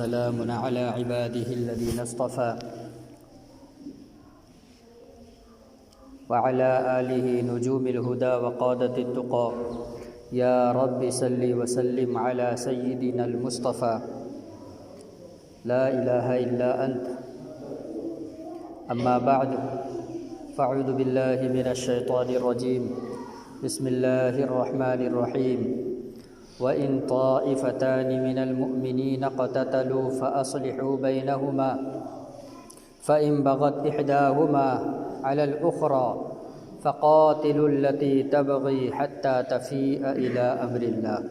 وسلام على عباده الذين اصطفى وعلى آله نجوم الهدى وقادة التقى يا رب صل وسلم على سيدنا المصطفى لا إله إلا أنت أما بعد فأعوذ بالله من الشيطان الرجيم بسم الله الرحمن الرحيم وإن طائفتان من المؤمنين اقتتلوا فأصلحوا بينهما فإن بغت إحداهما على الأخرى فقاتلوا التي تبغي حتى تفيء إلى أمر الله.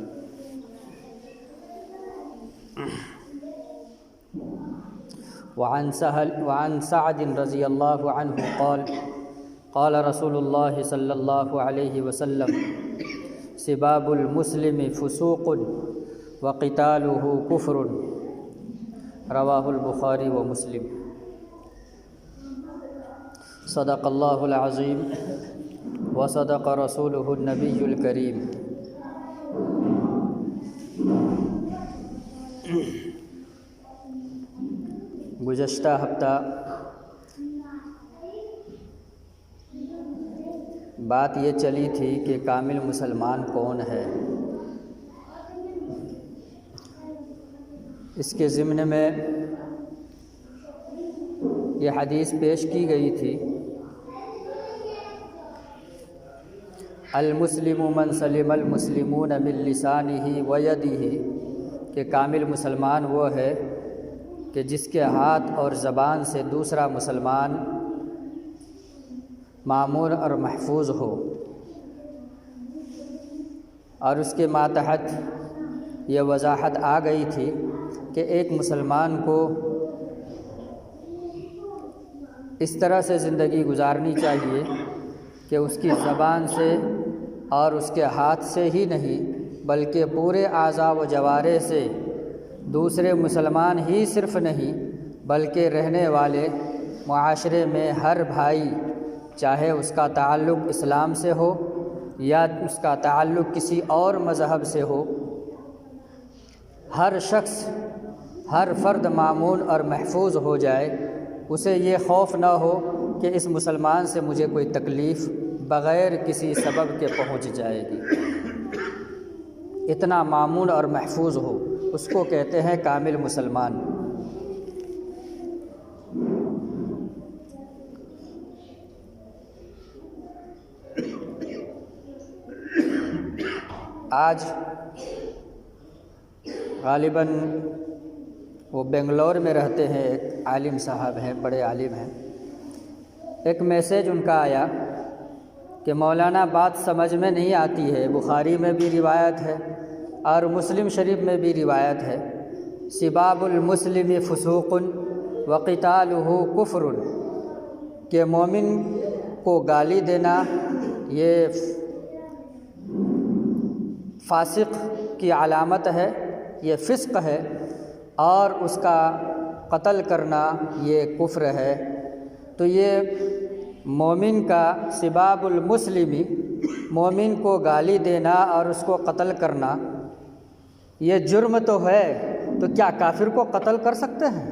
وعن سعد رضي الله عنه قال قال رسول الله صلى الله عليه وسلم سباب المسلم فسوق وقتاله كفر رواه البخاري ومسلم. صدق الله العظيم وصدق رسوله النبي الكريم. گزشتہ ہفتہ بات یہ چلی تھی کہ کامل مسلمان کون ہے. اس کے ضمن میں یہ حدیث پیش کی گئی تھی المسلم من سلم المسلمون من لسانه ويده کہ کامل مسلمان وہ ہے کہ جس کے ہاتھ اور زبان سے دوسرا مسلمان معمور اور محفوظ ہو. اور اس کے ماتحت یہ وضاحت آ گئی تھی کہ ایک مسلمان کو اس طرح سے زندگی گزارنی چاہیے کہ اس کی زبان سے اور اس کے ہاتھ سے ہی نہیں بلکہ پورے اعضاء و جوارح سے دوسرے مسلمان ہی صرف نہیں بلکہ رہنے والے معاشرے میں ہر بھائی چاہے اس کا تعلق اسلام سے ہو یا اس کا تعلق کسی اور مذہب سے ہو، ہر شخص ہر فرد مامون اور محفوظ ہو جائے. اسے یہ خوف نہ ہو کہ اس مسلمان سے مجھے کوئی تکلیف بغیر کسی سبب کے پہنچ جائے گی. اتنا مامون اور محفوظ ہو اس کو کہتے ہیں کامل مسلمان. آج غالباً وہ بنگلور میں رہتے ہیں، ایک عالم صاحب ہیں، بڑے عالم ہیں. ایک میسیج ان کا آیا کہ مولانا بات سمجھ میں نہیں آتی ہے. بخاری میں بھی روایت ہے اور مسلم شریف میں بھی روایت ہے سباب المسلم فسوق وقتالہ کفر کہ مومن کو گالی دینا یہ فاسق کی علامت ہے، یہ فسق ہے، اور اس کا قتل کرنا یہ کفر ہے. تو یہ مومن کا سباب المسلمی، مومن کو گالی دینا اور اس کو قتل کرنا یہ جرم تو ہے، تو کیا کافر کو قتل کر سکتے ہیں؟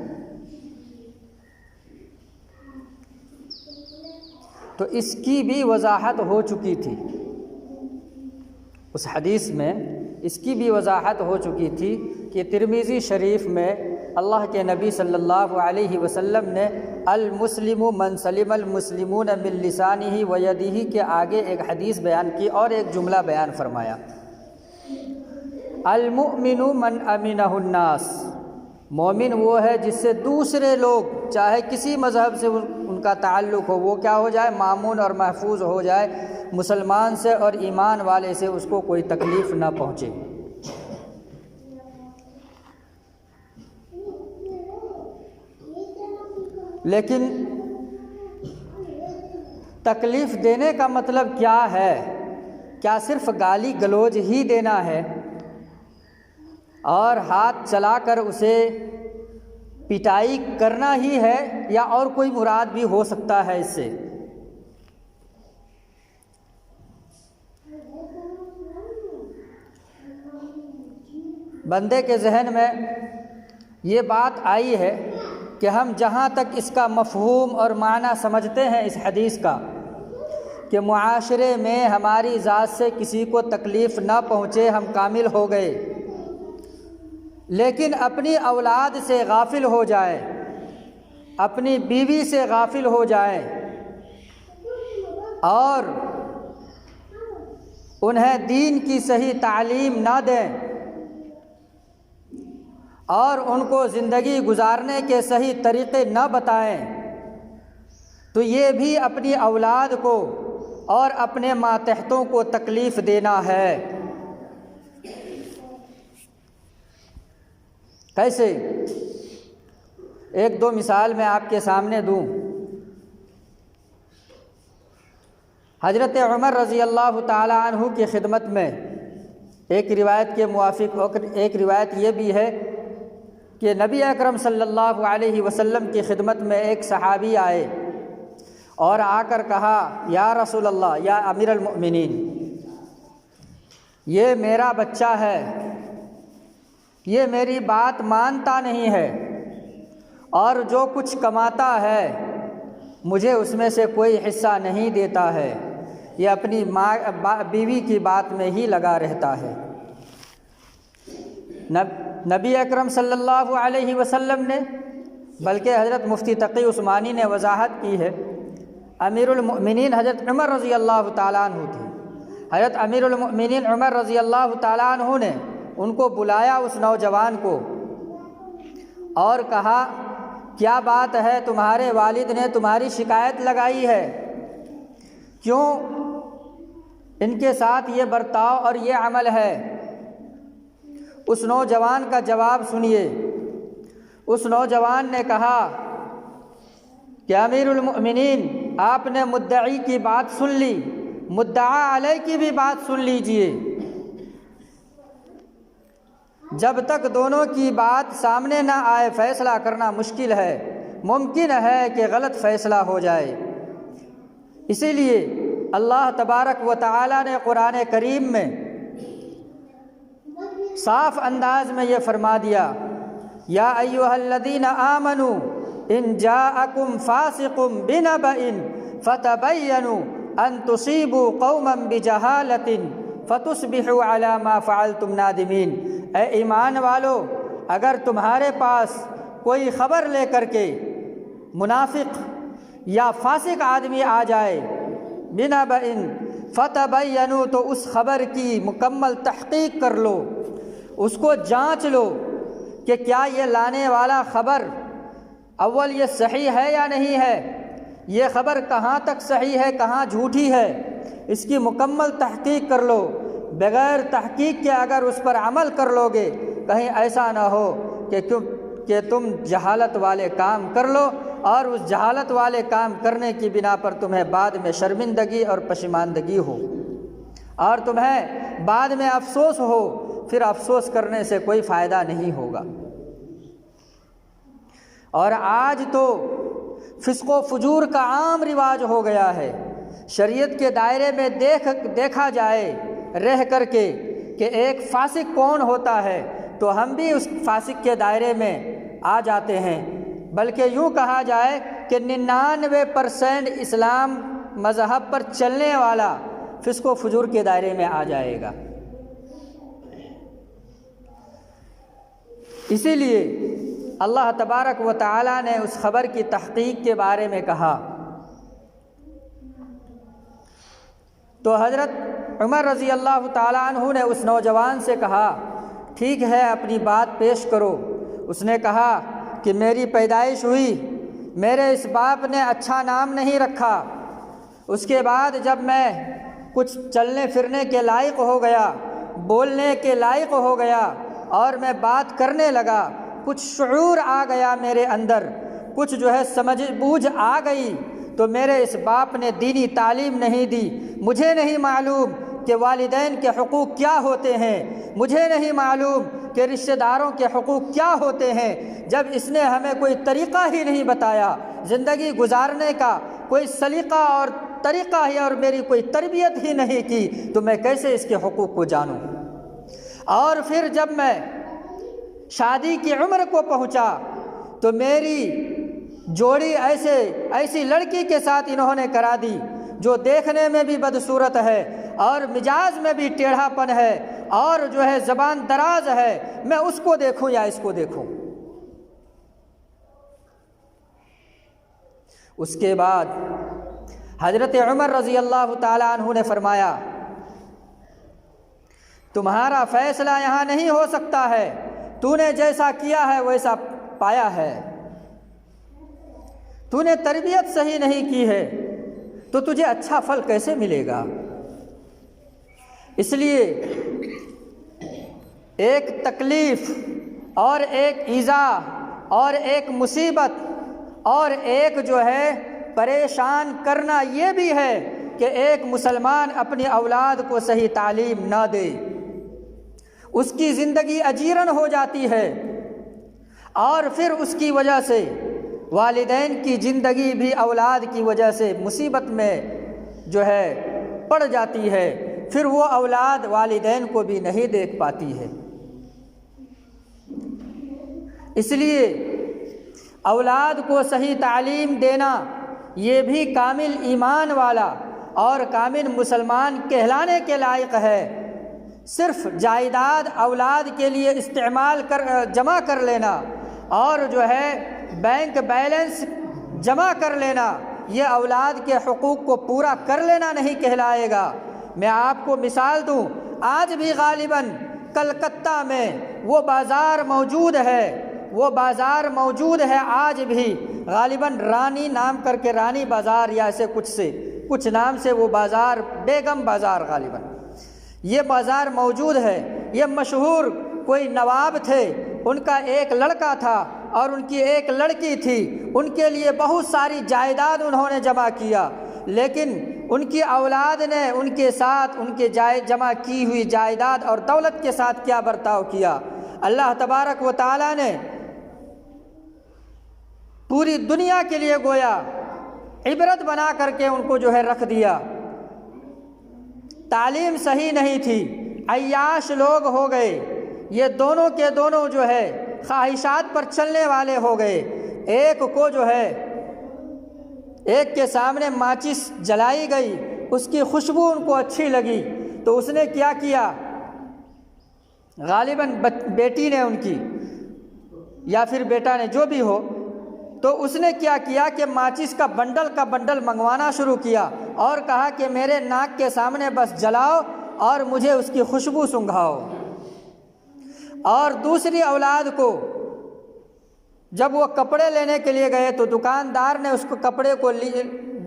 تو اس کی بھی وضاحت ہو چکی تھی، اس حدیث میں اس کی بھی وضاحت ہو چکی تھی کہ ترمذی شریف میں اللہ کے نبی صلی اللہ علیہ وسلم نے المسلم من سلم المسلمون من لسانہ ویدہ کے آگے ایک حدیث بیان کی اور ایک جملہ بیان فرمایا المؤمن من امنہ الناس. مومن وہ ہے جس سے دوسرے لوگ چاہے کسی مذہب سے ان کا تعلق ہو وہ کیا ہو جائے، مامون اور محفوظ ہو جائے، مسلمان سے اور ایمان والے سے اس کو کوئی تکلیف نہ پہنچے. لیکن تکلیف دینے کا مطلب کیا ہے؟ کیا صرف گالی گلوچ ہی دینا ہے اور ہاتھ چلا کر اسے پٹائی کرنا ہی ہے، یا اور کوئی مراد بھی ہو سکتا ہے اس سے؟ بندے کے ذہن میں یہ بات آئی ہے کہ ہم جہاں تک اس کا مفہوم اور معنی سمجھتے ہیں اس حدیث کا کہ معاشرے میں ہماری ذات سے کسی کو تکلیف نہ پہنچے، ہم کامل ہو گئے، لیکن اپنی اولاد سے غافل ہو جائے، اپنی بیوی سے غافل ہو جائے اور انہیں دین کی صحیح تعلیم نہ دیں اور ان کو زندگی گزارنے کے صحیح طریقے نہ بتائیں، تو یہ بھی اپنی اولاد کو اور اپنے ماتحتوں کو تکلیف دینا ہے۔ کیسے؟ ایک دو مثال میں آپ کے سامنے دوں۔ حضرت عمر رضی اللہ تعالی عنہ کی خدمت میں ایک روایت کے موافق ایک روایت یہ بھی ہے کہ نبی اکرم صلی اللہ علیہ وسلم کی خدمت میں ایک صحابی آئے اور آ کر کہا، یا رسول اللہ، یا امیر المؤمنین، یہ میرا بچہ ہے، یہ میری بات مانتا نہیں ہے اور جو کچھ کماتا ہے مجھے اس میں سے کوئی حصہ نہیں دیتا ہے، یہ اپنی بیوی کی بات میں ہی لگا رہتا ہے۔ نبی اکرم صلی اللہ علیہ وسلم نے، بلکہ حضرت مفتی تقی عثمانی نے وضاحت کی ہے، امیر المؤمنین حضرت عمر رضی اللہ تعالیٰ عنہ تھے۔ حضرت امیر المؤمنین عمر رضی اللہ تعالیٰ عنہ نے ان کو بلایا، اس نوجوان کو، اور کہا، کیا بات ہے، تمہارے والد نے تمہاری شکایت لگائی ہے، کیوں ان کے ساتھ یہ برتاؤ اور یہ عمل ہے؟ اس نوجوان کا جواب سنیے۔ اس نوجوان نے کہا کہ امیر المؤمنین، آپ نے مدعی کی بات سن لی، مدعا علیہ کی بھی بات سن لیجئے۔ جب تک دونوں کی بات سامنے نہ آئے فیصلہ کرنا مشکل ہے، ممکن ہے کہ غلط فیصلہ ہو جائے۔ اسی لیے اللہ تبارک و تعالی نے قرآن کریم میں صاف انداز میں یہ فرما دیا، یا ایھا الذین آمنوا ان جاءکم فاسق بنبأ فتبینوا ان تصیبوا قوما بجہالۃ فتصبحوا علی ما فعلتم نادمین۔ اے ایمان والو، اگر تمہارے پاس کوئی خبر لے کر کے منافق یا فاسق آدمی آ جائے، بنبأ فتبینوا، تو اس خبر کی مکمل تحقیق کر لو، اس کو جانچ لو کہ کیا یہ لانے والا خبر اول یہ صحیح ہے یا نہیں ہے، یہ خبر کہاں تک صحیح ہے کہاں جھوٹی ہے، اس کی مکمل تحقیق کر لو۔ بغیر تحقیق کے اگر اس پر عمل کر لو گے، کہیں ایسا نہ ہو کہ تم جہالت والے کام کر لو اور اس جہالت والے کام کرنے کی بنا پر تمہیں بعد میں شرمندگی اور پشیماندگی ہو اور تمہیں بعد میں افسوس ہو، پھر افسوس کرنے سے کوئی فائدہ نہیں ہوگا۔ اور آج تو فسق و فجور کا عام رواج ہو گیا ہے۔ شریعت کے دائرے میں دیکھا جائے رہ کر کے کہ ایک فاسق کون ہوتا ہے تو ہم بھی اس فاسق کے دائرے میں آ جاتے ہیں، بلکہ یوں کہا جائے کہ 99% اسلام مذہب پر چلنے والا فسق و فجور کے دائرے میں آ جائے گا۔ اسی لیے اللہ تبارک و تعالی نے اس خبر کی تحقیق کے بارے میں کہا تو حضرت عمر رضی اللہ تعالی عنہ نے اس نوجوان سے کہا، ٹھیک ہے، اپنی بات پیش کرو۔ اس نے کہا کہ میری پیدائش ہوئی، میرے اس باپ نے اچھا نام نہیں رکھا، اس کے بعد جب میں کچھ چلنے پھرنے کے لائق ہو گیا، بولنے کے لائق ہو گیا اور میں بات کرنے لگا، کچھ شعور آ گیا میرے اندر، کچھ سمجھ بوجھ آ گئی، تو میرے اس باپ نے دینی تعلیم نہیں دی، مجھے نہیں معلوم کہ والدین کے حقوق کیا ہوتے ہیں، مجھے نہیں معلوم کہ رشتہ داروں کے حقوق کیا ہوتے ہیں۔ جب اس نے ہمیں کوئی طریقہ ہی نہیں بتایا زندگی گزارنے کا، کوئی سلیقہ اور طریقہ ہی اور میری کوئی تربیت ہی نہیں کی، تو میں کیسے اس کے حقوق کو جانوں؟ اور پھر جب میں شادی کی عمر کو پہنچا تو میری جوڑی ایسی لڑکی کے ساتھ انہوں نے کرا دی جو دیکھنے میں بھی بدصورت ہے اور مزاج میں بھی ٹیڑھا پن ہے اور جو ہے زبان دراز ہے، میں اس کو دیکھوں یا اس کو دیکھوں؟ اس کے بعد حضرت عمر رضی اللہ تعالیٰ عنہ نے فرمایا تمہارا فیصلہ یہاں نہیں ہو سکتا ہے، تو نے جیسا کیا ہے ویسا پایا ہے، تو نے تربیت صحیح نہیں کی ہے تو تجھے اچھا پھل کیسے ملے گا؟ اس لیے ایک تکلیف اور ایک ایذا اور ایک مصیبت اور ایک جو ہے پریشان کرنا یہ بھی ہے کہ ایک مسلمان اپنی اولاد کو صحیح تعلیم نہ دے، اس کی زندگی اجیرن ہو جاتی ہے اور پھر اس کی وجہ سے والدین کی زندگی بھی اولاد کی وجہ سے مصیبت میں جو ہے پڑ جاتی ہے، پھر وہ اولاد والدین کو بھی نہیں دیکھ پاتی ہے۔ اس لیے اولاد کو صحیح تعلیم دینا یہ بھی کامل ایمان والا اور کامل مسلمان کہلانے کے لائق ہے۔ صرف جائیداد اولاد کے لیے جمع کر لینا اور جو ہے بینک بیلنس جمع کر لینا یہ اولاد کے حقوق کو پورا کر لینا نہیں کہلائے گا۔ میں آپ کو مثال دوں، آج بھی غالباً کلکتہ میں وہ بازار موجود ہے آج بھی، غالباً رانی نام کر کے رانی بازار یا ایسے کچھ نام سے وہ بازار، بیگم بازار غالباً یہ بازار موجود ہے۔ یہ مشہور کوئی نواب تھے، ان کا ایک لڑکا تھا اور ان کی ایک لڑکی تھی، ان کے لیے بہت ساری جائیداد انہوں نے جمع کیا، لیکن ان کی اولاد نے ان کے ساتھ ان کے جمع کی ہوئی جائیداد اور دولت کے ساتھ کیا برتاؤ کیا؟ اللہ تبارک و تعالیٰ نے پوری دنیا کے لیے گویا عبرت بنا کر کے ان کو جو ہے رکھ دیا۔ تعلیم صحیح نہیں تھی، عیاش لوگ ہو گئے، یہ دونوں کے دونوں جو ہے خواہشات پر چلنے والے ہو گئے۔ ایک کو جو ہے ایک کے سامنے ماچس جلائی گئی، اس کی خوشبو ان کو اچھی لگی تو اس نے کیا کیا، غالباً بیٹی نے ان کی یا پھر بیٹا نے جو بھی ہو، تو اس نے کیا کیا کہ ماچس کا بنڈل منگوانا شروع کیا اور کہا کہ میرے ناک کے سامنے بس جلاؤ اور مجھے اس کی خوشبو سنگھاؤ۔ اور دوسری اولاد کو جب وہ کپڑے لینے کے لیے گئے تو دکاندار نے اس کو کپڑے کو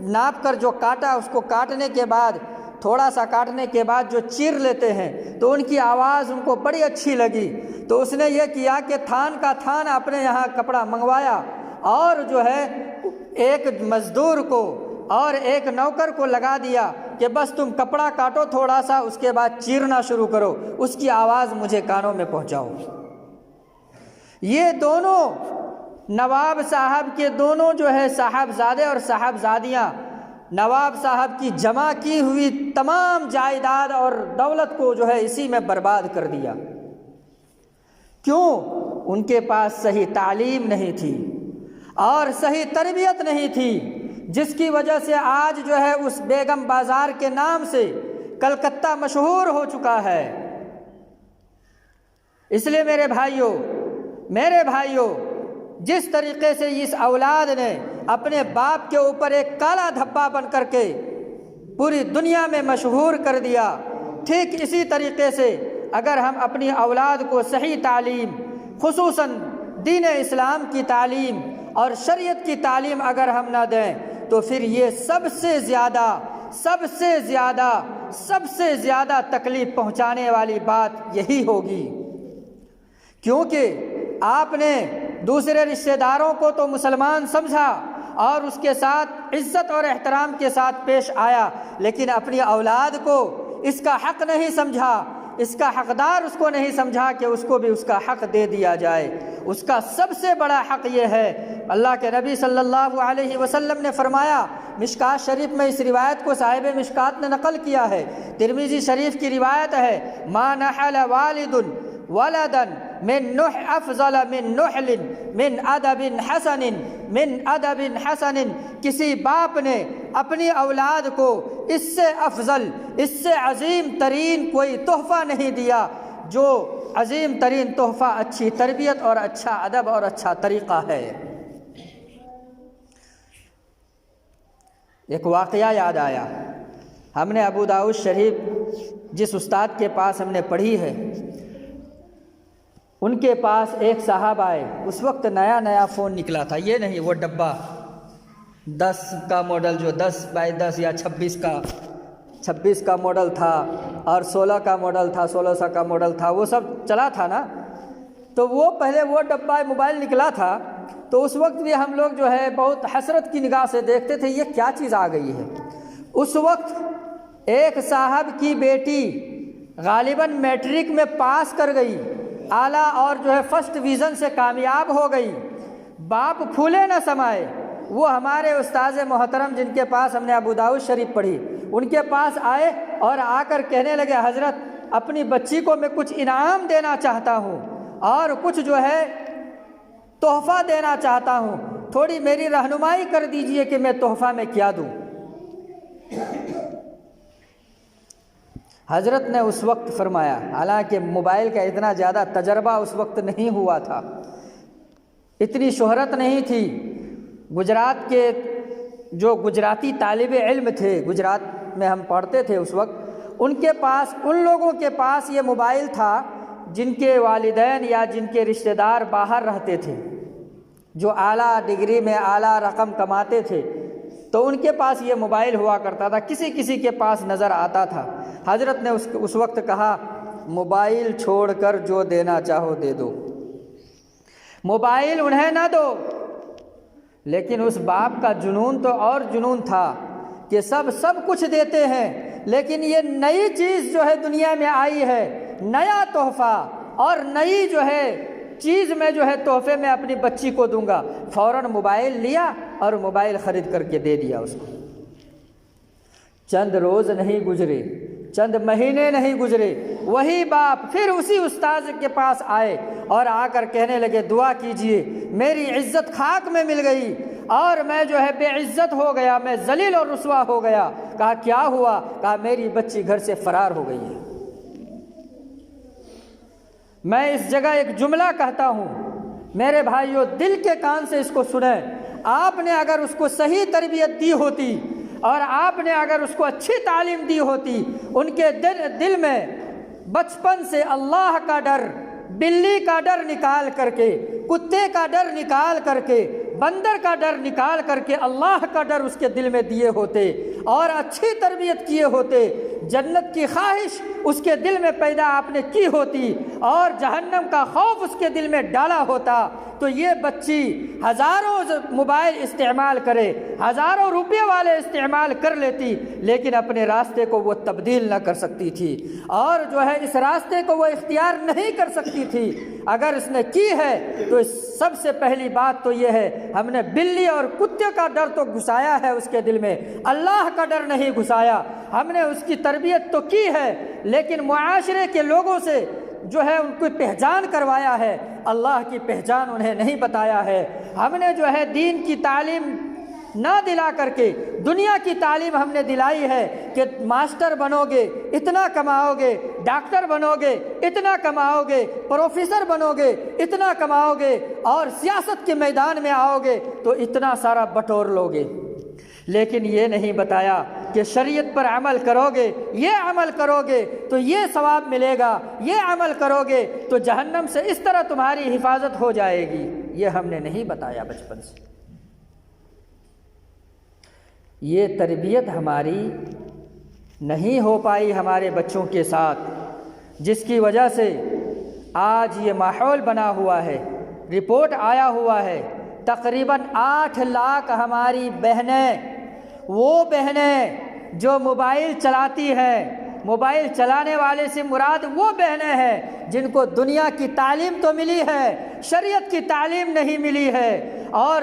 ناپ کر جو کاٹا، اس کو کاٹنے کے بعد تھوڑا سا کاٹنے کے بعد جو چیر لیتے ہیں تو ان کی آواز ان کو بڑی اچھی لگی، تو اس نے یہ کیا کہ تھان کا تھان اپنے یہاں کپڑا منگوایا اور جو ہے ایک مزدور کو اور ایک نوکر کو لگا دیا کہ بس تم کپڑا کاٹو تھوڑا سا، اس کے بعد چیرنا شروع کرو، اس کی آواز مجھے کانوں میں پہنچاؤ۔ یہ دونوں نواب صاحب کے دونوں جو ہے صاحبزادے اور صاحبزادیاں نواب صاحب کی جمع کی ہوئی تمام جائیداد اور دولت کو جو ہے اسی میں برباد کر دیا۔ کیوں؟ ان کے پاس صحیح تعلیم نہیں تھی اور صحیح تربیت نہیں تھی، جس کی وجہ سے آج جو ہے اس بیگم بازار کے نام سے کلکتہ مشہور ہو چکا ہے۔ اس لیے میرے بھائیوں جس طریقے سے اس اولاد نے اپنے باپ کے اوپر ایک کالا دھبا بن کر کے پوری دنیا میں مشہور کر دیا، ٹھیک اسی طریقے سے اگر ہم اپنی اولاد کو صحیح تعلیم، خصوصاً دین اسلام کی تعلیم اور شریعت کی تعلیم اگر ہم نہ دیں تو پھر یہ سب سے زیادہ تکلیف پہنچانے والی بات یہی ہوگی، کیونکہ آپ نے دوسرے رشتہ داروں کو تو مسلمان سمجھا اور اس کے ساتھ عزت اور احترام کے ساتھ پیش آیا، لیکن اپنی اولاد کو اس کا حق نہیں سمجھا، اس کا حقدار اس کو نہیں سمجھا کہ اس کو بھی اس کا حق دے دیا جائے۔ اس کا سب سے بڑا حق یہ ہے، اللہ کے نبی صلی اللہ علیہ وسلم نے فرمایا، مشکات شریف میں اس روایت کو صاحب مشکات نے نقل کیا ہے، ترمذی شریف کی روایت ہے، ما نحل والد ولدن من نح افضل من نحل من ادب حسن من ادب حسن، کسی باپ نے اپنی اولاد کو اس سے افضل، اس سے عظیم ترین کوئی تحفہ نہیں دیا جو عظیم ترین تحفہ اچھی تربیت اور اچھا ادب اور اچھا طریقہ ہے۔ ایک واقعہ یاد آیا، ہم نے ابو داؤد شریف جس استاد کے پاس ہم نے پڑھی ہے، ان کے پاس ایک صاحب آئے، اس وقت نیا نیا فون نکلا تھا، یہ نہیں وہ ڈبہ 10 کا ماڈل، جو 10x10 یا 26 کا ماڈل تھا اور 16 کا ماڈل تھا، 1600 کا ماڈل تھا، وہ سب چلا تھا نا، تو وہ پہلے وہ ڈبہ موبائل نکلا تھا، تو اس وقت بھی ہم لوگ جو ہے بہت حسرت کی نگاہ سے دیکھتے تھے یہ کیا چیز آ گئی ہے۔ اس وقت ایک صاحب کی بیٹی غالباً میٹرک میں پاس کر گئی، اعلیٰ اور جو ہے فرسٹ ڈویژن سے کامیاب ہو گئی، باپ پھولے نہ سمائے، وہ ہمارے استاذ محترم جن کے پاس ہم نے ابو داؤد شریف پڑھی، ان کے پاس آئے اور آ کر کہنے لگے حضرت اپنی بچی کو میں کچھ انعام دینا چاہتا ہوں اور کچھ جو ہے تحفہ دینا چاہتا ہوں، تھوڑی میری رہنمائی کر دیجئے کہ میں تحفہ میں کیا دوں۔ حضرت نے اس وقت فرمایا، حالانکہ موبائل کا اتنا زیادہ تجربہ اس وقت نہیں ہوا تھا، اتنی شہرت نہیں تھی، گجرات کے جو گجراتی طالب علم تھے، گجرات میں ہم پڑھتے تھے اس وقت، ان کے پاس، ان لوگوں کے پاس یہ موبائل تھا جن کے والدین یا جن کے رشتہ دار باہر رہتے تھے، جو اعلیٰ ڈگری میں اعلیٰ رقم کماتے تھے، تو ان کے پاس یہ موبائل ہوا کرتا تھا، کسی کسی کے پاس نظر آتا تھا۔ حضرت نے اس وقت کہا موبائل چھوڑ کر جو دینا چاہو دے دو، موبائل انہیں نہ دو۔ لیکن اس باپ کا جنون تو اور جنون تھا کہ سب کچھ دیتے ہیں، لیکن یہ نئی چیز جو ہے دنیا میں آئی ہے، نیا تحفہ اور نئی جو ہے چیز میں جو ہے تحفے میں اپنی بچی کو دوں گا، فوراً موبائل لیا اور موبائل خرید کر کے دے دیا اس کو۔ چند روز نہیں گزرے، چند مہینے نہیں گزرے، وہی باپ پھر اسی استاذ کے پاس آئے اور آ کر کہنے لگے دعا کیجئے، میری عزت خاک میں مل گئی اور میں جو ہے بے عزت ہو گیا، میں ذلیل اور رسوا ہو گیا۔ کہا کیا ہوا؟ کہا میری بچی گھر سے فرار ہو گئی ہے۔ میں اس جگہ ایک جملہ کہتا ہوں، میرے بھائیوں دل کے کان سے اس کو سنیں، آپ نے اگر اس کو صحیح تربیت دی ہوتی اور آپ نے اگر اس کو اچھی تعلیم دی ہوتی، ان کے دل میں بچپن سے اللہ کا ڈر، بلی کا ڈر نکال کر کے، کتے کا ڈر نکال کر کے، بندر کا ڈر نکال کر کے اللہ کا ڈر اس کے دل میں دیے ہوتے اور اچھی تربیت کیے ہوتے، جنت کی خواہش اس کے دل میں پیدا آپ نے کی ہوتی اور جہنم کا خوف اس کے دل میں ڈالا ہوتا، تو یہ بچی ہزاروں موبائل استعمال کرے، ہزاروں روپے والے استعمال کر لیتی، لیکن اپنے راستے کو وہ تبدیل نہ کر سکتی تھی اور جو ہے اس راستے کو وہ اختیار نہیں کر سکتی تھی۔ اگر اس نے کی ہے تو سب سے پہلی بات تو یہ ہے، ہم نے بلی اور کتے کا ڈر تو گھسایا ہے اس کے دل میں، اللہ کا ڈر نہیں گھسایا۔ ہم نے اس کی تربیت تو کی ہے، لیکن معاشرے کے لوگوں سے جو ہے ان کو پہچان کروایا ہے، اللہ کی پہچان انہیں نہیں بتایا ہے۔ ہم نے جو ہے دین کی تعلیم نہ دلا کر کے دنیا کی تعلیم ہم نے دلائی ہے کہ ماسٹر بنو گے اتنا کماؤ گے، ڈاکٹر بنو گے اتنا کماؤ گے، پروفیسر بنو گے اتنا کماؤ گے، اور سیاست کے میدان میں آؤ گے تو اتنا سارا بٹور لو گے، لیکن یہ نہیں بتایا کہ شریعت پر عمل کرو گے، یہ عمل کرو گے تو یہ ثواب ملے گا، یہ عمل کرو گے تو جہنم سے اس طرح تمہاری حفاظت ہو جائے گی، یہ ہم نے نہیں بتایا بچپن سے۔ یہ تربیت ہماری نہیں ہو پائی ہمارے بچوں کے ساتھ، جس کی وجہ سے آج یہ ماحول بنا ہوا ہے۔ رپورٹ آیا ہوا ہے تقریباً 8 لاکھ ہماری بہنیں، وہ بہنیں جو موبائل چلاتی ہیں، موبائل چلانے والے سے مراد وہ بہنیں ہیں جن کو دنیا کی تعلیم تو ملی ہے، شریعت کی تعلیم نہیں ملی ہے، اور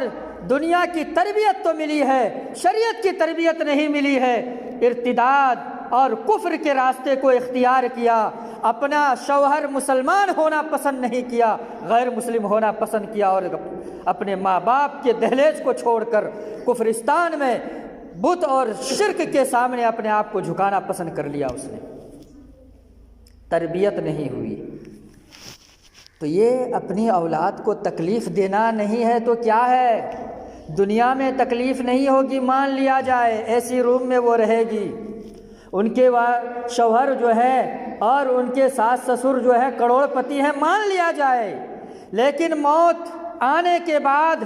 دنیا کی تربیت تو ملی ہے، شریعت کی تربیت نہیں ملی ہے، ارتداد اور کفر کے راستے کو اختیار کیا اپنا شوہر مسلمان ہونا پسند نہیں کیا، غیر مسلم ہونا پسند کیا، اور اپنے ماں باپ کے دہلیز کو چھوڑ کر کفرستان میں بت اور شرک کے سامنے اپنے آپ کو جھکانا پسند کر لیا اس نے، تربیت نہیں ہوئی۔ تو یہ اپنی اولاد کو تکلیف دینا نہیں ہے تو کیا ہے؟ دنیا میں تکلیف نہیں ہوگی، مان لیا جائے، ایسی روم میں وہ رہے گی، ان کے شوہر جو ہے اور ان کے ساس سسر جو ہے کروڑ پتی ہیں، مان لیا جائے، لیکن موت آنے کے بعد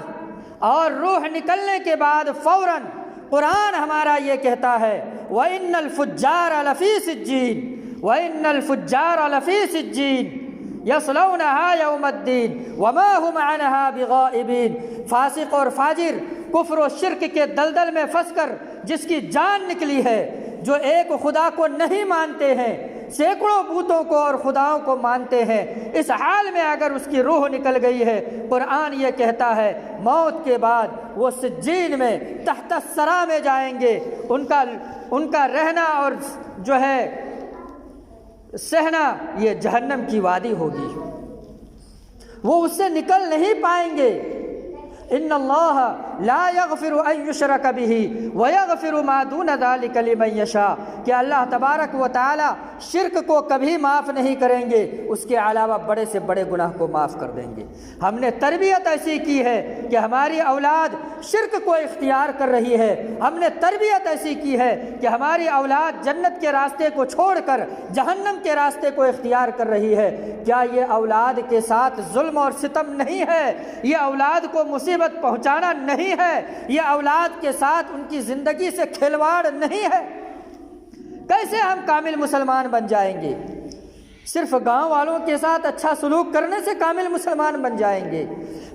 اور روح نکلنے کے بعد فوراً قرآن ہمارا یہ کہتا ہے وَإِنَّ الْفُجَّارَ لَفِي سِجِّينٍ وَإِنَّ الْفُجَّارَ لَفِي سِجِّينٍ يَصْلَوْنَهَا يَوْمَ الدِّينِ وَمَا هُمْ عَنْهَا بِغَائِبِينَ۔ فاسق اور فاجر کفر و شرک کے دلدل میں پھنس کر جس کی جان نکلی ہے، جو ایک خدا کو نہیں مانتے ہیں، سینکڑوں بتوں کو اور خداؤں کو مانتے ہیں، اس حال میں اگر اس کی روح نکل گئی ہے، قرآن یہ کہتا ہے موت کے بعد وہ سجین میں تحت الثری میں جائیں گے، ان کا رہنا اور جو ہے سہنا یہ جہنم کی وادی ہوگی، وہ اس سے نکل نہیں پائیں گے۔ ان اللہ لا یغفر ان یشرک بہ ویغفر ما دون ذلک لمن یشاء، کہ اللہ تبارک و تعالی شرک کو کبھی معاف نہیں کریں گے، اس کے علاوہ بڑے سے بڑے گناہ کو معاف کر دیں گے۔ ہم نے تربیت ایسی کی ہے کہ ہماری اولاد شرک کو اختیار کر رہی ہے، ہم نے تربیت ایسی کی ہے کہ ہماری اولاد جنت کے راستے کو چھوڑ کر جہنم کے راستے کو اختیار کر رہی ہے۔ کیا یہ اولاد کے ساتھ ظلم اور ستم نہیں ہے؟ یہ اولاد کو مصیبت پہنچانا نہیں ہے؟ یہ اولاد کے ساتھ ان کی زندگی سے کھلواڑ نہیں ہے؟ کیسے ہم کامل مسلمان بن جائیں گے؟ صرف گاؤں والوں کے ساتھ اچھا سلوک کرنے سے کامل مسلمان بن جائیں گے؟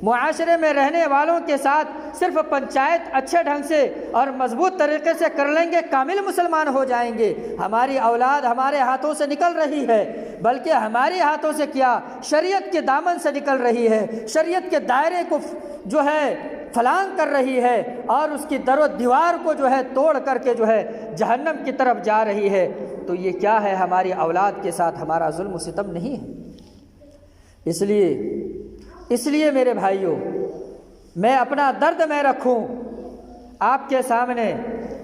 معاشرے میں رہنے والوں کے ساتھ صرف پنچایت اچھے ڈھنگ سے اور مضبوط طریقے سے کر لیں گے کامل مسلمان ہو جائیں گے؟ ہماری اولاد ہمارے ہاتھوں سے نکل رہی ہے، بلکہ ہمارے ہاتھوں سے کیا شریعت کے دامن سے نکل رہی ہے، شریعت کے دائرے کو جو ہے پھلانگ کر رہی ہے اور اس کی در و دیوار کو جو ہے توڑ کر کے جو ہے جہنم کی طرف جا رہی ہے۔ تو یہ کیا ہے؟ ہماری اولاد کے ساتھ ہمارا ظلم و ستم نہیں ہے؟ اس لیے میرے بھائیوں، میں اپنا درد میں رکھوں آپ کے سامنے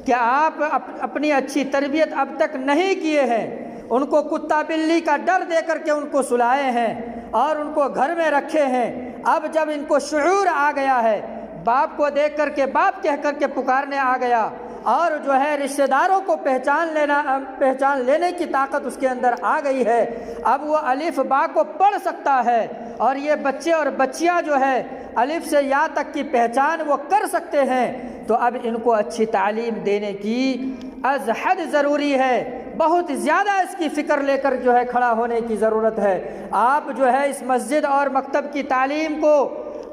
کہ آپ اپنی اچھی تربیت اب تک نہیں کیے ہیں، ان کو کتا بلی کا ڈر دے کر کے ان کو سلائے ہیں اور ان کو گھر میں رکھے ہیں۔ اب جب ان کو شعور آ گیا ہے، باپ کو دیکھ کر کے باپ کہہ کر کے پکارنے آ گیا، اور جو ہے رشتہ داروں کو پہچان لینے کی طاقت اس کے اندر آ گئی ہے، اب وہ الف با کو پڑھ سکتا ہے، اور یہ بچے اور بچیاں جو ہے الف سے یا تک کی پہچان وہ کر سکتے ہیں، تو اب ان کو اچھی تعلیم دینے کی از حد ضروری ہے، بہت زیادہ اس کی فکر لے کر جو ہے کھڑا ہونے کی ضرورت ہے۔ آپ جو ہے اس مسجد اور مکتب کی تعلیم کو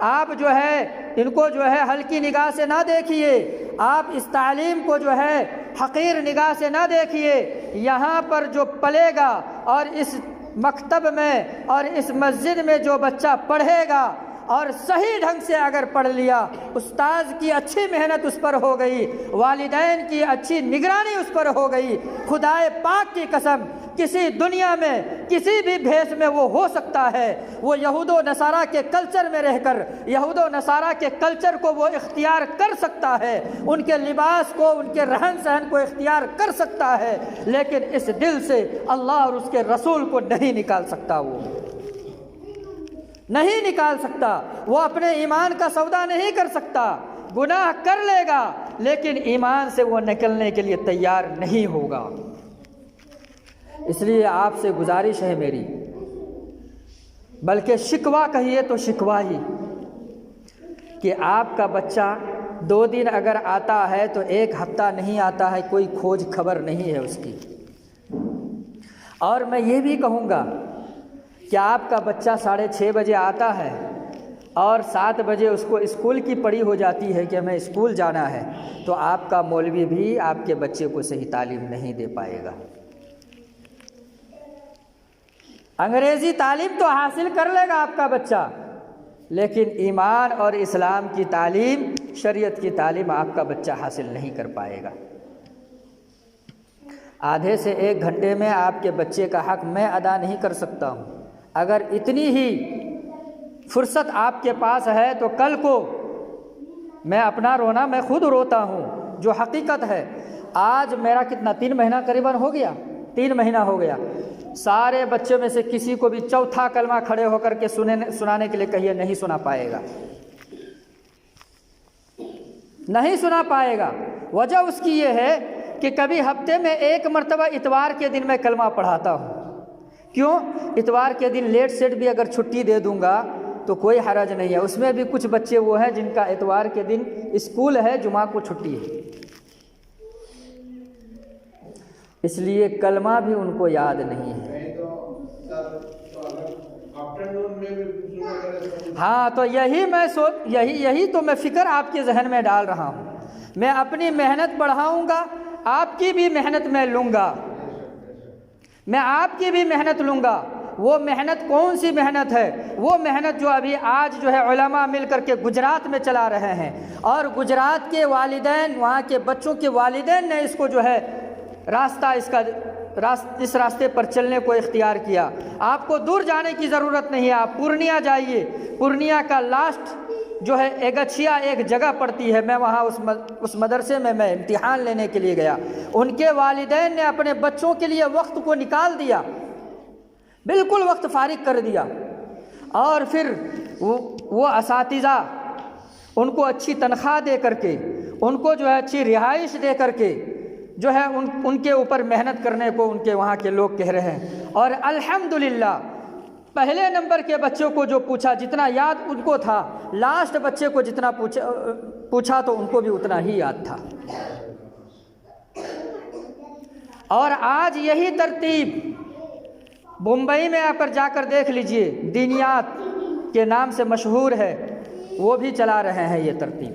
آپ جو ہے ان کو جو ہے ہلکی نگاہ سے نہ دیکھیے، آپ اس تعلیم کو جو ہے حقیر نگاہ سے نہ دیکھیے۔ یہاں پر جو پلے گا اور اس مکتب میں اور اس مسجد میں جو بچہ پڑھے گا اور صحیح ڈھنگ سے اگر پڑھ لیا، استاذ کی اچھی محنت اس پر ہو گئی، والدین کی اچھی نگرانی اس پر ہو گئی، خدائے پاک کی قسم کسی دنیا میں کسی بھی بھیس میں وہ ہو سکتا ہے، وہ یہود و نصارہ کے کلچر میں رہ کر یہود و نصارہ کے کلچر کو وہ اختیار کر سکتا ہے، ان کے لباس کو، ان کے رہن سہن کو اختیار کر سکتا ہے، لیکن اس دل سے اللہ اور اس کے رسول کو نہیں نکال سکتا، وہ نہیں نکال سکتا، وہ اپنے ایمان کا سودا نہیں کر سکتا، گناہ کر لے گا لیکن ایمان سے وہ نکلنے کے لیے تیار نہیں ہوگا۔ اس لیے آپ سے گزارش ہے میری، بلکہ شکوہ کہیے تو شکوہ ہی، کہ آپ کا بچہ 2 دن اگر آتا ہے تو 1 ہفتہ نہیں آتا ہے، کوئی کھوج خبر نہیں ہے اس کی۔ اور میں یہ بھی کہوں گا کہ آپ کا بچہ 6:30 بجے آتا ہے اور 7 بجے اس کو اسکول کی پڑی ہو جاتی ہے کہ ہمیں اسکول جانا ہے، تو آپ کا مولوی بھی آپ کے بچے کو صحیح تعلیم نہیں دے پائے گا۔ انگریزی تعلیم تو حاصل کر لے گا آپ کا بچہ، لیکن ایمان اور اسلام کی تعلیم، شریعت کی تعلیم آپ کا بچہ حاصل نہیں کر پائے گا۔ آدھے سے 1 گھنٹے میں آپ کے بچے کا حق میں ادا نہیں کر سکتا ہوں۔ اگر اتنی ہی فرصت آپ کے پاس ہے تو کل کو میں اپنا رونا میں خود روتا ہوں، جو حقیقت ہے۔ آج میرا کتنا 3 مہینہ قریباً ہو گیا، 3 مہینہ ہو گیا، سارے بچوں میں سے کسی کو بھی چوتھا کلمہ کھڑے ہو کر کے سنانے کے لیے کہیے، نہیں سنا پائے گا، نہیں سنا پائے گا۔ وجہ اس کی یہ ہے کہ کبھی ہفتے میں 1 مرتبہ اتوار کے دن میں کلمہ پڑھاتا ہوں۔ کیوں؟ اتوار کے دن لیٹ سیٹ بھی اگر چھٹی دے دوں گا تو کوئی حرج نہیں ہے، اس میں بھی کچھ بچے وہ ہیں جن کا اتوار کے دن اسکول ہے، جمعہ کو چھٹی ہے، اس لیے کلمہ بھی ان کو یاد نہیں ہے۔ ہاں، تو یہی تو میں فکر آپ کے ذہن میں ڈال رہا ہوں۔ میں اپنی محنت بڑھاؤں گا، آپ کی بھی محنت میں لوں گا، میں آپ کی بھی محنت لوں گا۔ وہ محنت کون سی محنت ہے؟ وہ محنت جو ابھی آج جو ہے علماء مل کر کے گجرات میں چلا رہے ہیں، اور گجرات کے والدین، وہاں کے بچوں کے والدین نے اس کو جو ہے اس راستے پر چلنے کو اختیار کیا۔ آپ کو دور جانے کی ضرورت نہیں ہے، آپ پورنیہ جائیے۔ پورنیہ کا لاسٹ جو ہے ایگچھیا ایک جگہ پڑتی ہے، میں وہاں اس مدرسے میں امتحان لینے کے لیے گیا۔ ان کے والدین نے اپنے بچوں کے لیے وقت کو نکال دیا، بالکل وقت فارغ کر دیا، اور پھر وہ اساتذہ ان کو اچھی تنخواہ دے کر کے، ان کو جو ہے اچھی رہائش دے کر کے جو ہے ان کے اوپر محنت کرنے کو ان کے وہاں کے لوگ کہہ رہے ہیں۔ اور الحمدللہ پہلے نمبر کے بچوں کو جو پوچھا، جتنا یاد ان کو تھا، لاسٹ بچے کو جتنا پوچھا تو ان کو بھی اتنا ہی یاد تھا۔ اور آج یہی ترتیب بمبئی میں آ کر جا کر دیکھ لیجئے، دینیات کے نام سے مشہور ہے، وہ بھی چلا رہے ہیں یہ ترتیب۔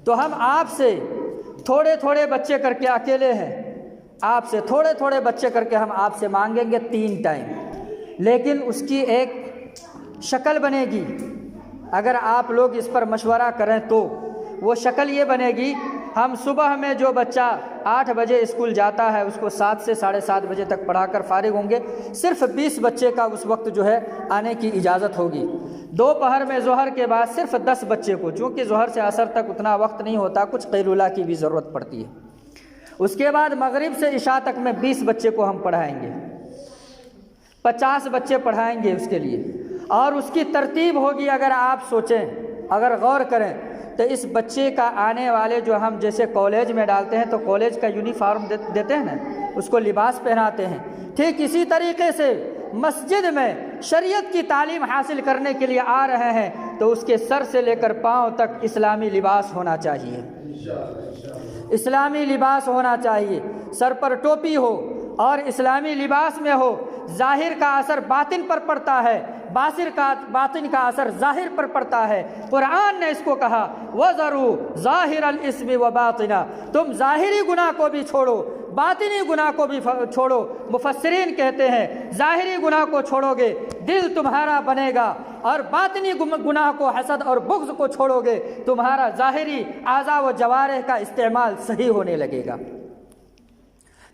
تو ہم آپ سے تھوڑے تھوڑے بچے کر کے اکیلے ہیں، آپ سے تھوڑے تھوڑے بچے کر کے ہم آپ سے مانگیں گے 3 ٹائم، لیکن اس کی ایک شکل بنے گی۔ اگر آپ لوگ اس پر مشورہ کریں تو وہ شکل یہ بنے گی، ہم صبح میں جو بچہ 8 بجے اسکول جاتا ہے اس کو 7 سے 7:30 بجے تک پڑھا کر فارغ ہوں گے، صرف 20 بچے کا اس وقت جو ہے آنے کی اجازت ہوگی۔ دوپہر میں ظہر کے بعد صرف 10 بچے کو، چونکہ ظہر سے عصر تک اتنا وقت نہیں ہوتا، کچھ قیلولہ کی بھی ضرورت پڑتی ہے۔ اس کے بعد مغرب سے عشاء تک میں 20 بچے کو ہم پڑھائیں گے، 50 بچے پڑھائیں گے اس کے لیے۔ اور اس کی ترتیب ہوگی، اگر آپ سوچیں، اگر غور کریں تو اس بچے کا آنے والے جو ہم جیسے کالج میں ڈالتے ہیں تو کالج کا یونیفارم دیتے ہیں نا، اس کو لباس پہناتے ہیں، ٹھیک اسی طریقے سے مسجد میں شریعت کی تعلیم حاصل کرنے کے لیے آ رہے ہیں تو اس کے سر سے لے کر پاؤں تک اسلامی لباس ہونا چاہیے، اسلامی لباس ہونا چاہیے، سر پر ٹوپی ہو اور اسلامی لباس میں ہو۔ ظاہر کا اثر باطن پر پڑتا ہے، باطن کا اثر ظاہر پر پڑتا ہے۔ قرآن نے اس کو کہا وَذَرُوا ظَاهِرَ الْإِثْمِ وَبَاطِنَهُ، تم ظاہری گناہ کو بھی چھوڑو، باطنی گناہ کو بھی چھوڑو۔ مفسرین کہتے ہیں ظاہری گناہ کو چھوڑو گے دل تمہارا بنے گا، اور باطنی گناہ کو، حسد اور بغض کو چھوڑو گے تمہارا ظاہری اعضاء و جوارح کا استعمال صحیح ہونے لگے گا۔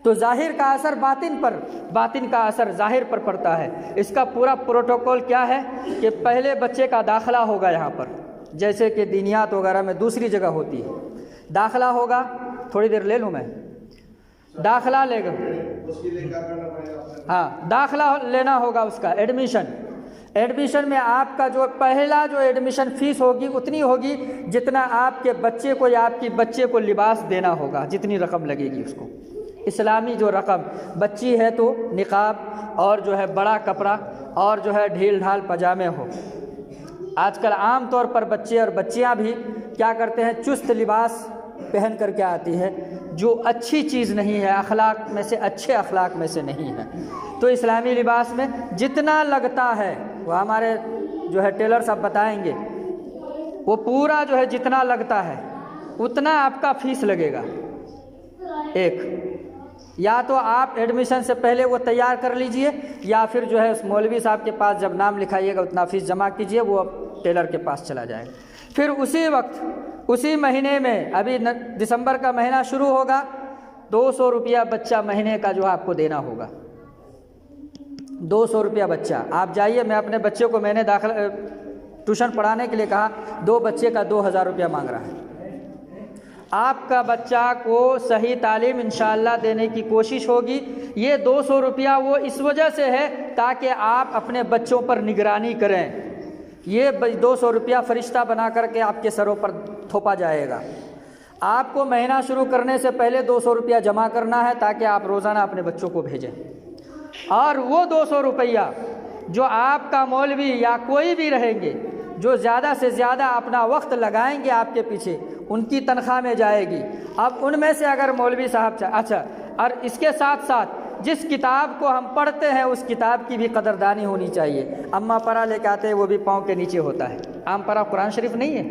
تو ظاہر کا اثر باطن پر، باطن کا اثر ظاہر پر پڑتا ہے۔ اس کا پورا پروٹوکول کیا ہے کہ پہلے بچے کا داخلہ ہوگا یہاں پر، جیسے کہ دینیات وغیرہ میں دوسری جگہ ہوتی ہے، داخلہ ہوگا، تھوڑی دیر لے لوں میں، داخلہ لے گا، ہاں داخلہ لینا ہوگا، اس کا ایڈمیشن میں آپ کا جو پہلا جو ایڈمیشن فیس ہوگی اتنی ہوگی جتنا آپ کے بچے کو یا آپ کی بچے کو لباس دینا ہوگا، جتنی رقم لگے گی اس کو، اسلامی جو رقم۔ بچی ہے تو نقاب اور جو ہے بڑا کپڑا اور جو ہے ڈھیل ڈھال پاجامے ہو۔ آج کل عام طور پر بچے اور بچیاں بھی کیا کرتے ہیں، چست لباس پہن کر کے آتی ہے، جو اچھی چیز نہیں ہے، اخلاق میں سے اچھے اخلاق میں سے نہیں ہے۔ تو اسلامی لباس میں جتنا لگتا ہے وہ ہمارے جو ہے ٹیلر صاحب بتائیں گے، وہ پورا جو ہے جتنا لگتا ہے اتنا آپ کا فیس لگے گا۔ ایک یا تو آپ ایڈمیشن سے پہلے وہ تیار کر لیجئے، یا پھر جو ہے اس مولوی صاحب کے پاس جب نام لکھائیے گا اتنا فیس جمع کیجئے، وہ ٹیلر کے پاس چلا جائے گا۔ پھر اسی وقت اسی مہینے میں، ابھی دسمبر کا مہینہ شروع ہوگا 200 روپیہ بچہ مہینے کا جو آپ کو دینا ہوگا، 200 روپیہ بچہ۔ آپ جائیے، میں اپنے بچے کو میں نے ٹیوشن پڑھانے کے لیے کہا، 2 بچے کا 2000 روپیہ مانگ رہا ہے۔ آپ کا بچہ کو صحیح تعلیم انشاءاللہ دینے کی کوشش ہوگی۔ یہ 200 روپیہ وہ اس وجہ سے ہے تاکہ آپ اپنے بچوں پر نگرانی کریں۔ یہ 200 روپیہ فرشتہ بنا کر کے آپ کے سروں پر تھوپا جائے گا۔ آپ کو مہینہ شروع کرنے سے پہلے 200 روپیہ جمع کرنا ہے تاکہ آپ روزانہ اپنے بچوں کو بھیجیں، اور وہ 200 روپیہ جو آپ کا مولوی یا کوئی بھی رہیں گے جو زیادہ سے زیادہ اپنا وقت لگائیں گے آپ کے پیچھے، ان کی تنخواہ میں جائے گی۔ اب ان میں سے اگر مولوی صاحب اچھا، اور اس کے ساتھ ساتھ جس کتاب کو ہم پڑھتے ہیں اس کتاب کی بھی قدردانی ہونی چاہیے۔ اما پرا لے کے آتے ہیں وہ بھی پاؤں کے نیچے ہوتا ہے۔ عام پرا قرآن شریف نہیں ہے،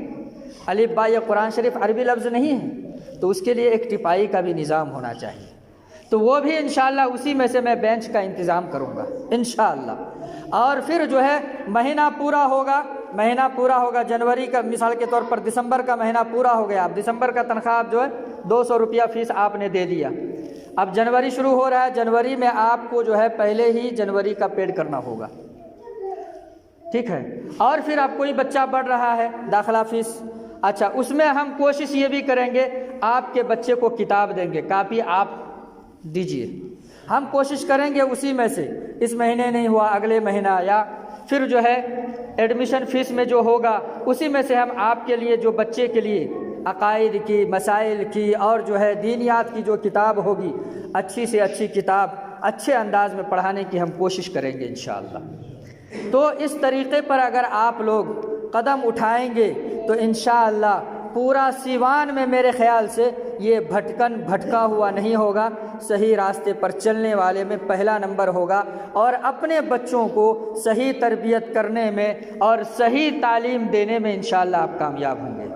الف با یہ قرآن شریف عربی لفظ نہیں ہے، تو اس کے لیے ایک ٹپائی کا بھی نظام ہونا چاہیے۔ تو وہ بھی انشاءاللہ اسی میں سے میں بینچ کا انتظام کروں گا انشاءاللہ۔ اور پھر جو ہے مہینہ پورا ہوگا جنوری کا، مثال کے طور پر دسمبر کا مہینہ پورا ہو گیا، اب دسمبر کا تنخواہ جو ہے 200 روپیہ فیس آپ نے دے دیا۔ اب جنوری شروع ہو رہا ہے، جنوری میں آپ کو جو ہے پہلے ہی جنوری کا پیڈ کرنا ہوگا، ٹھیک ہے۔ اور پھر اب کوئی بچہ بڑھ رہا ہے، داخلہ فیس، اچھا اس میں ہم کوشش یہ بھی کریں گے آپ کے بچے کو کتاب دیں گے، کاپی آپ دیجئے، ہم کوشش کریں گے اسی میں سے، اس مہینے نہیں ہوا اگلے مہینہ، یا پھر جو ہے ایڈمیشن فیس میں جو ہوگا اسی میں سے ہم آپ کے لیے، جو بچے کے لیے عقائد کی، مسائل کی اور جو ہے دینیات کی جو کتاب ہوگی، اچھی سے اچھی کتاب اچھے انداز میں پڑھانے کی ہم کوشش کریں گے انشاءاللہ۔ تو اس طریقے پر اگر آپ لوگ قدم اٹھائیں گے تو انشاءاللہ پورا سیوان میں میرے خیال سے یہ بھٹکا ہوا نہیں ہوگا، صحیح راستے پر چلنے والے میں پہلا نمبر ہوگا، اور اپنے بچوں کو صحیح تربیت کرنے میں اور صحیح تعلیم دینے میں انشاءاللہ آپ کامیاب ہوں گے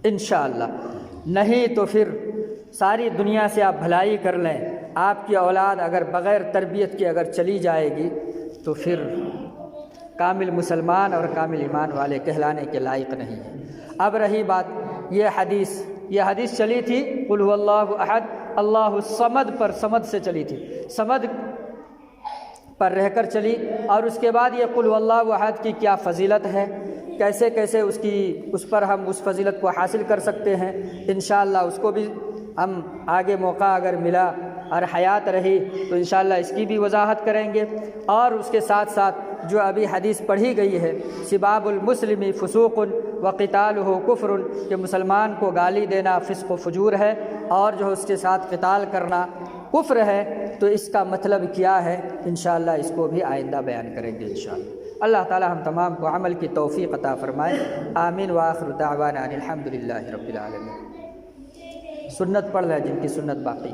انشاءاللہ۔ نہیں تو پھر ساری دنیا سے آپ بھلائی کر لیں، آپ کی اولاد اگر بغیر تربیت کے اگر چلی جائے گی تو پھر کامل مسلمان اور کامل ایمان والے کہلانے کے لائق نہیں ہے۔ اب رہی بات یہ حدیث چلی تھی قل هو اللہ احد اللہ الصمد پر، صمد سے چلی تھی، صمد پر رہ کر چلی، اور اس کے بعد یہ قل هو اللہ احد کی کیا فضیلت ہے، کیسے کیسے اس پر ہم اس فضیلت کو حاصل کر سکتے ہیں، انشاءاللہ اس کو بھی ہم آگے موقع اگر ملا اور حیات رہی تو انشاءاللہ اس کی بھی وضاحت کریں گے۔ اور اس کے ساتھ ساتھ جو ابھی حدیث پڑھی گئی ہے سباب المسلم فسوق وقتالہ کفر، کہ مسلمان کو گالی دینا فسق و فجور ہے اور جو اس کے ساتھ قتال کرنا کفر ہے، تو اس کا مطلب کیا ہے انشاءاللہ اس کو بھی آئندہ بیان کریں گے انشاءاللہ۔ اللہ تعالی ہم تمام کو عمل کی توفیق عطا فرمائے، آمین وآخر دعوانا ان الحمدللہ رب العالمین۔ سنت پڑھ لیں جن کی سنت باقی۔